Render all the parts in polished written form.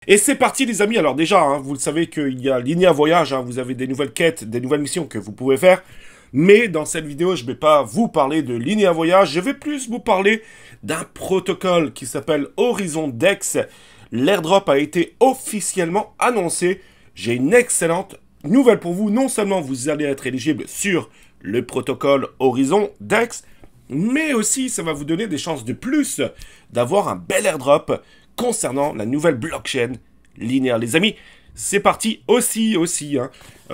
Et c'est parti les amis, alors déjà, hein, vous le savez qu'il y a Linea Voyage, hein, vous avez des nouvelles quêtes, des nouvelles missions que vous pouvez faire. Mais dans cette vidéo, je ne vais pas vous parler de Linea Voyage, je vais plus vous parler d'un protocole qui s'appelle Horizon Dex. L'airdrop a été officiellement annoncé. J'ai une excellente nouvelle pour vous. Non seulement vous allez être éligible sur le protocole Horizon Dex, mais aussi ça va vous donner des chances de plus d'avoir un bel airdrop concernant la nouvelle blockchain Linea. Les amis, c'est parti aussi, hein,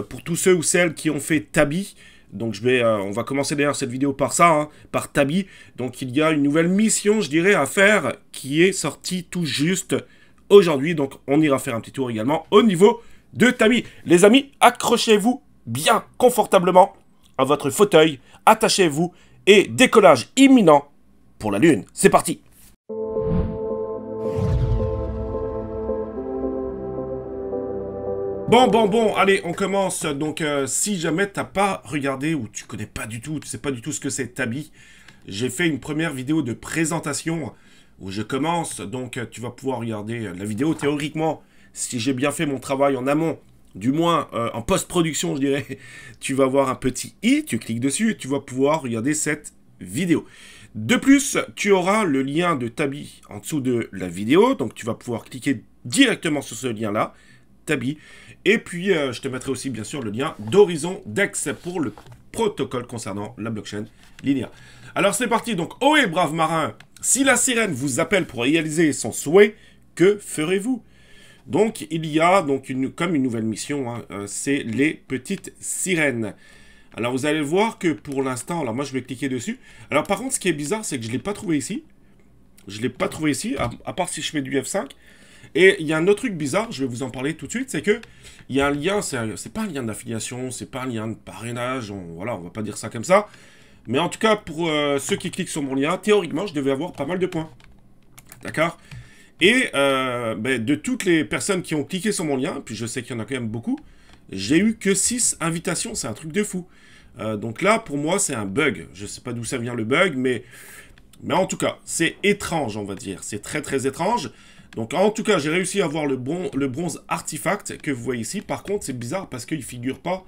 pour tous ceux ou celles qui ont fait Tabi. Donc on va commencer d'ailleurs cette vidéo par ça, hein, par Tabi. Donc il y a une nouvelle mission, je dirais, à faire qui est sortie tout juste aujourd'hui. Donc on ira faire un petit tour également au niveau de Tabi. Les amis, accrochez-vous bien confortablement à votre fauteuil, attachez-vous et décollage imminent pour la Lune. C'est parti! Bon, allez, on commence. Donc, si jamais t'as pas regardé ou tu connais pas du tout, tu sais pas du tout ce que c'est Tabi, j'ai fait une première vidéo de présentation où je commence. Donc, tu vas pouvoir regarder la vidéo. Théoriquement, si j'ai bien fait mon travail en amont, du moins en post-production, je dirais, tu vas voir un petit i, tu cliques dessus et tu vas pouvoir regarder cette vidéo. De plus, tu auras le lien de Tabi en dessous de la vidéo. Donc, tu vas pouvoir cliquer directement sur ce lien-là, Tabi. Et puis, je te mettrai aussi, bien sûr, le lien d'Horizon Dex pour le protocole concernant la blockchain Linea. Alors, c'est parti. Donc, ohé, brave marin, si la sirène vous appelle pour réaliser son souhait, que ferez-vous? Donc, il y a donc comme une nouvelle mission, hein, c'est les petites sirènes. Alors, vous allez voir que pour l'instant, alors moi, je vais cliquer dessus. Alors, par contre, ce qui est bizarre, c'est que je ne l'ai pas trouvé ici. Je ne l'ai pas trouvé ici, à part si je fais du F5. Et il y a un autre truc bizarre, je vais vous en parler tout de suite, c'est que il y a un lien, c'est pas un lien d'affiliation, c'est pas un lien de parrainage, voilà, on va pas dire ça comme ça. Mais en tout cas, pour ceux qui cliquent sur mon lien, théoriquement, je devais avoir pas mal de points. D'accord? Et de toutes les personnes qui ont cliqué sur mon lien, puis je sais qu'il y en a quand même beaucoup, j'ai eu que 6 invitations, c'est un truc de fou. Donc là, pour moi, c'est un bug. Je sais pas d'où ça vient le bug, mais en tout cas, c'est étrange, on va dire. C'est très très étrange. Donc en tout cas, j'ai réussi à avoir le bronze artefact que vous voyez ici. Par contre, c'est bizarre parce qu'il ne figure pas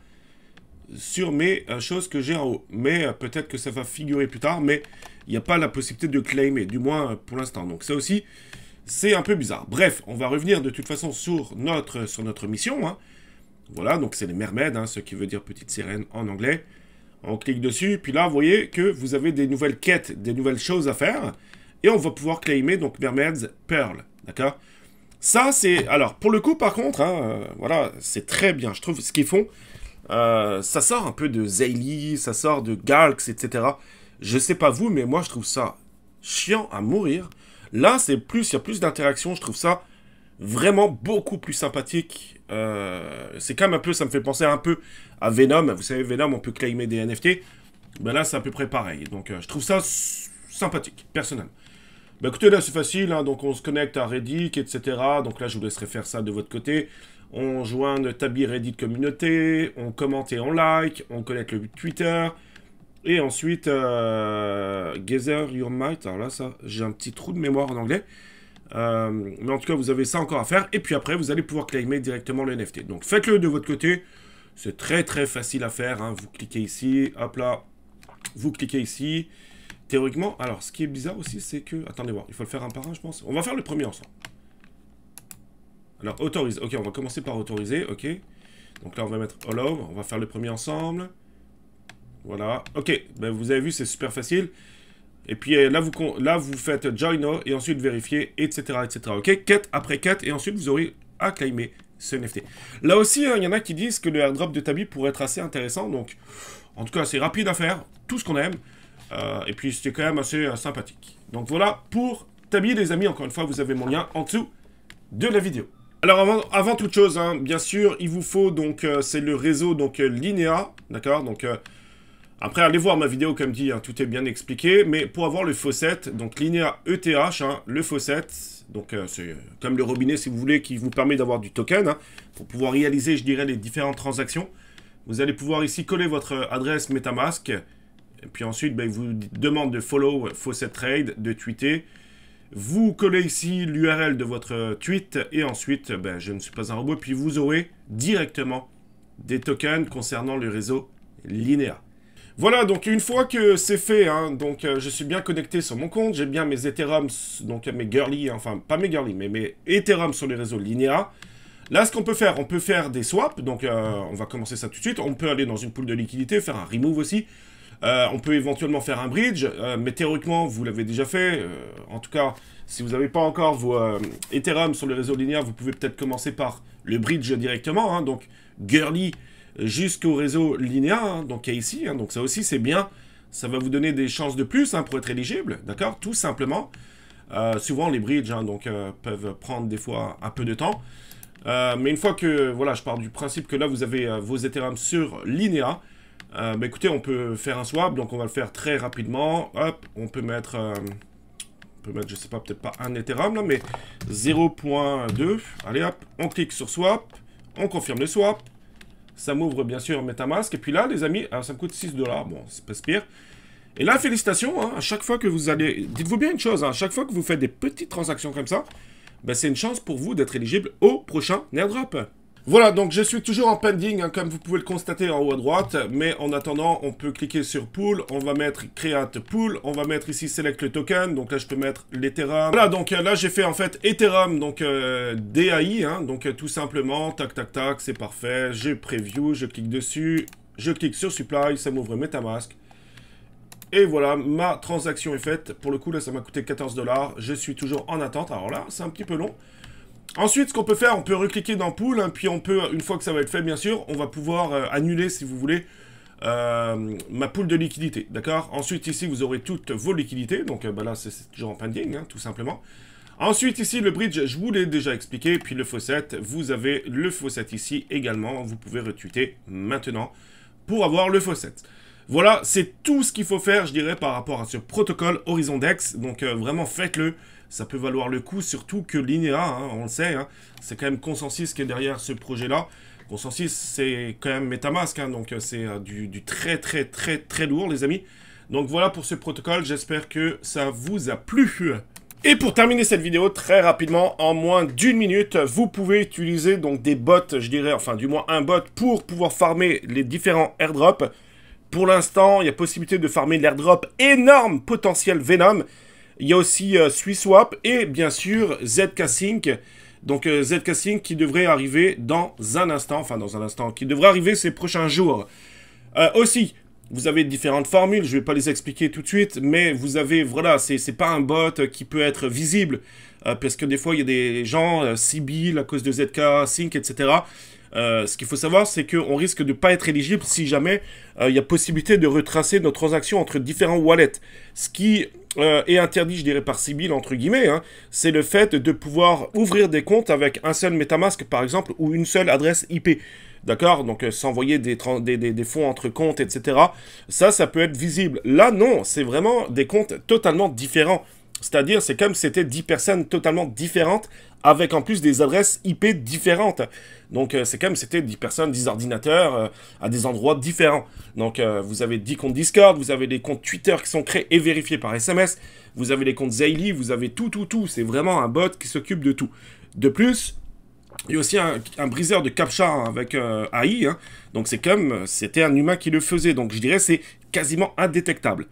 sur mes choses que j'ai en haut. Mais peut-être que ça va figurer plus tard, mais il n'y a pas la possibilité de claimer, du moins pour l'instant. Donc ça aussi, c'est un peu bizarre. Bref, on va revenir de toute façon sur notre mission. Hein. Voilà, donc c'est les mermaids, hein, ce qui veut dire petite sirène en anglais. On clique dessus, puis là, vous voyez que vous avez des nouvelles quêtes, des nouvelles choses à faire. Et on va pouvoir claimer, donc, Mermaids Pearl. D'accord? Ça, c'est... Alors, pour le coup, par contre, hein, voilà, c'est très bien. Je trouve ce qu'ils font, ça sort un peu de Zayli, ça sort de Galx, etc. Je sais pas vous, mais moi, je trouve ça chiant à mourir. Là, c'est plus... Il y a plus d'interaction. Je trouve ça vraiment beaucoup plus sympathique. C'est quand même un peu... Ça me fait penser un peu à Venom. Vous savez, Venom, on peut claimer des NFT. Ben là, c'est à peu près pareil. Donc, je trouve ça sympathique, personnellement. Bah écoutez, là c'est facile, hein, donc on se connecte à Reddit, etc. Donc là je vous laisserai faire ça de votre côté. On joint Tabi Reddit communauté, on commente et on like, on connecte le Twitter. Et ensuite, Gather Your Might. Alors là, ça, j'ai un petit trou de mémoire en anglais. Mais en tout cas, vous avez ça encore à faire. Et puis après, vous allez pouvoir claimer directement le NFT. Donc faites-le de votre côté. C'est très très facile à faire. Hein. Vous cliquez ici, hop là. Vous cliquez ici. Théoriquement, alors ce qui est bizarre aussi, c'est que... Attendez voir, il faut le faire un par un, je pense. On va faire le premier ensemble. Alors, autorise. Ok, on va commencer par autoriser, ok. Donc là, on va mettre allow. On va faire le premier ensemble. Voilà. Ok, ben, vous avez vu, c'est super facile. Et puis là, vous faites join now et ensuite vérifier, etc., etc. Ok, quête après quête et ensuite, vous aurez à claimer ce NFT. Là aussi, hein, il y en a qui disent que le airdrop de Tabi pourrait être assez intéressant. Donc, en tout cas, c'est rapide à faire. Tout ce qu'on aime. Et puis c'était quand même assez sympathique. Donc voilà pour Tabi les amis, encore une fois vous avez mon lien en dessous de la vidéo. Alors avant toute chose, hein, bien sûr, il vous faut donc, c'est le réseau donc Linea, d'accord. Donc après allez voir ma vidéo comme dit, hein, tout est bien expliqué. Mais pour avoir le faucet, donc Linea ETH, hein, le faucet, donc c'est comme le robinet si vous voulez, qui vous permet d'avoir du token, hein, pour pouvoir réaliser je dirais les différentes transactions. Vous allez pouvoir ici coller votre adresse MetaMask. Et puis ensuite, ben, il vous demande de follow Faucet Trade, de tweeter. Vous collez ici l'URL de votre tweet et ensuite, ben, je ne suis pas un robot, puis vous aurez directement des tokens concernant le réseau Linea. Voilà, donc une fois que c'est fait, hein, donc je suis bien connecté sur mon compte, j'ai bien mes Ethereum, donc mes girly, enfin pas mes girly, mais mes Ethereum sur le réseau Linea. Là, ce qu'on peut faire, on peut faire des swaps, donc on va commencer ça tout de suite. On peut aller dans une pool de liquidité, faire un remove aussi. On peut éventuellement faire un bridge, mais théoriquement, vous l'avez déjà fait. En tout cas, si vous n'avez pas encore vos Ethereum sur le réseau Linea, vous pouvez peut-être commencer par le bridge directement, hein, donc girly jusqu'au réseau Linea, hein, donc ici, hein, donc ça aussi c'est bien, ça va vous donner des chances de plus hein, pour être éligible, d'accord, tout simplement. Souvent les bridges hein, donc, peuvent prendre des fois un peu de temps, mais une fois que, voilà, je pars du principe que là vous avez vos Ethereum sur Linea, bah, écoutez, on peut faire un swap, donc on va le faire très rapidement, hop, on peut mettre, je sais pas, peut-être pas un Ethereum là, mais 0.2, allez hop, on clique sur swap, on confirme le swap. Ça m'ouvre bien sûr MetaMask. Et puis là, les amis, alors ça me coûte 6 $. Bon, c'est pas pire. Et là, félicitations. Hein, à chaque fois que vous allez... Dites-vous bien une chose. Hein, à chaque fois que vous faites des petites transactions comme ça, ben, c'est une chance pour vous d'être éligible au prochain airdrop. Voilà, donc je suis toujours en pending, hein, comme vous pouvez le constater en haut à droite. Mais en attendant, on peut cliquer sur Pool. On va mettre Create Pool. On va mettre ici Select le token. Donc là, je peux mettre l'Ethereum. Voilà, donc là, j'ai fait en fait Ethereum, donc DAI. Hein, donc tout simplement, tac, tac, tac, c'est parfait. Je preview, je clique dessus. Je clique sur Supply, ça m'ouvre MetaMask. Et voilà, ma transaction est faite. Pour le coup, là, ça m'a coûté 14 $. Je suis toujours en attente. Alors là, c'est un petit peu long. Ensuite, ce qu'on peut faire, on peut recliquer dans Pool, hein, puis on peut, une fois que ça va être fait, bien sûr, on va pouvoir annuler, si vous voulez, ma pool de liquidité, d'accord? Ensuite, ici, vous aurez toutes vos liquidités, donc bah, là, c'est toujours en pending, hein, tout simplement. Ensuite, ici, le bridge, je vous l'ai déjà expliqué, puis le faucet, vous avez le faucet ici également, vous pouvez retweeter maintenant pour avoir le faucet. Voilà, c'est tout ce qu'il faut faire, je dirais, par rapport à ce protocole Horizon Dex, donc vraiment, faites-le. Ça peut valoir le coup, surtout que Linea, hein, on le sait, hein, c'est quand même Consensus qui est derrière ce projet-là. Consensus, c'est quand même MetaMask, hein, donc c'est du très très très très lourd, les amis. Donc voilà pour ce protocole, j'espère que ça vous a plu. Et pour terminer cette vidéo, très rapidement, en moins d'1 minute, vous pouvez utiliser donc des bots, je dirais, enfin du moins un bot, pour pouvoir farmer les différents airdrops. Pour l'instant, il y a possibilité de farmer l'airdrop énorme potentiel Venom. Il y a aussi SwissSwap et bien sûr ZK Sync. Donc ZK Sync qui devrait arriver dans un instant, qui devrait arriver ces prochains jours. Aussi, vous avez différentes formules, je ne vais pas les expliquer tout de suite, mais vous avez, voilà, c'est pas un bot qui peut être visible, parce que des fois il y a des gens, Sibyl à cause de ZK Sync, etc. Ce qu'il faut savoir, c'est qu'on risque de ne pas être éligible si jamais il y a possibilité de retracer nos transactions entre différents wallets. Ce qui est interdit, je dirais, par Sibyl, entre guillemets, hein, c'est le fait de pouvoir ouvrir des comptes avec un seul MetaMask, par exemple, ou une seule adresse IP. D'accord? Donc, s'envoyer des fonds entre comptes, etc. Ça peut être visible. Là, non, c'est vraiment des comptes totalement différents. C'est-à-dire, c'est comme si c'était 10 personnes totalement différentes, avec en plus des adresses IP différentes. Donc, c'est comme si c'était 10 personnes, 10 ordinateurs, à des endroits différents. Donc, vous avez 10 comptes Discord, vous avez des comptes Twitter qui sont créés et vérifiés par SMS, vous avez les comptes Zayli, vous avez tout. C'est vraiment un bot qui s'occupe de tout. De plus, il y a aussi un briseur de CAPTCHA hein, avec AI. Hein. Donc, c'est comme c'était un humain qui le faisait. Donc, je dirais c'est quasiment indétectable.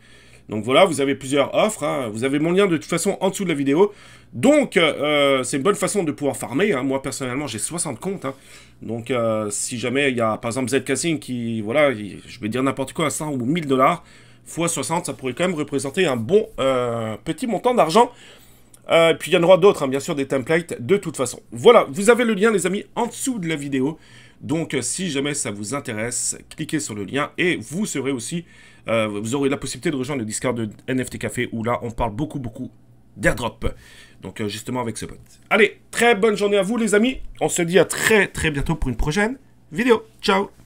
Donc voilà, vous avez plusieurs offres, hein. Vous avez mon lien de toute façon en dessous de la vidéo. Donc, c'est une bonne façon de pouvoir farmer. Hein. Moi, personnellement, j'ai 60 comptes. Hein. Donc, si jamais il y a, par exemple, ZK Sync qui, voilà, je vais dire n'importe quoi, à 100 ou 1000 $, fois 60, ça pourrait quand même représenter un bon petit montant d'argent. Puis, il y en aura d'autres, hein, bien sûr, des templates de toute façon. Voilà, vous avez le lien, les amis, en dessous de la vidéo. Donc, si jamais ça vous intéresse, cliquez sur le lien et vous serez aussi... vous aurez la possibilité de rejoindre le Discord de NFT Café où là, on parle beaucoup d'airdrop. Donc, justement, avec ce bot. Allez, très bonne journée à vous, les amis. On se dit à très bientôt pour une prochaine vidéo. Ciao!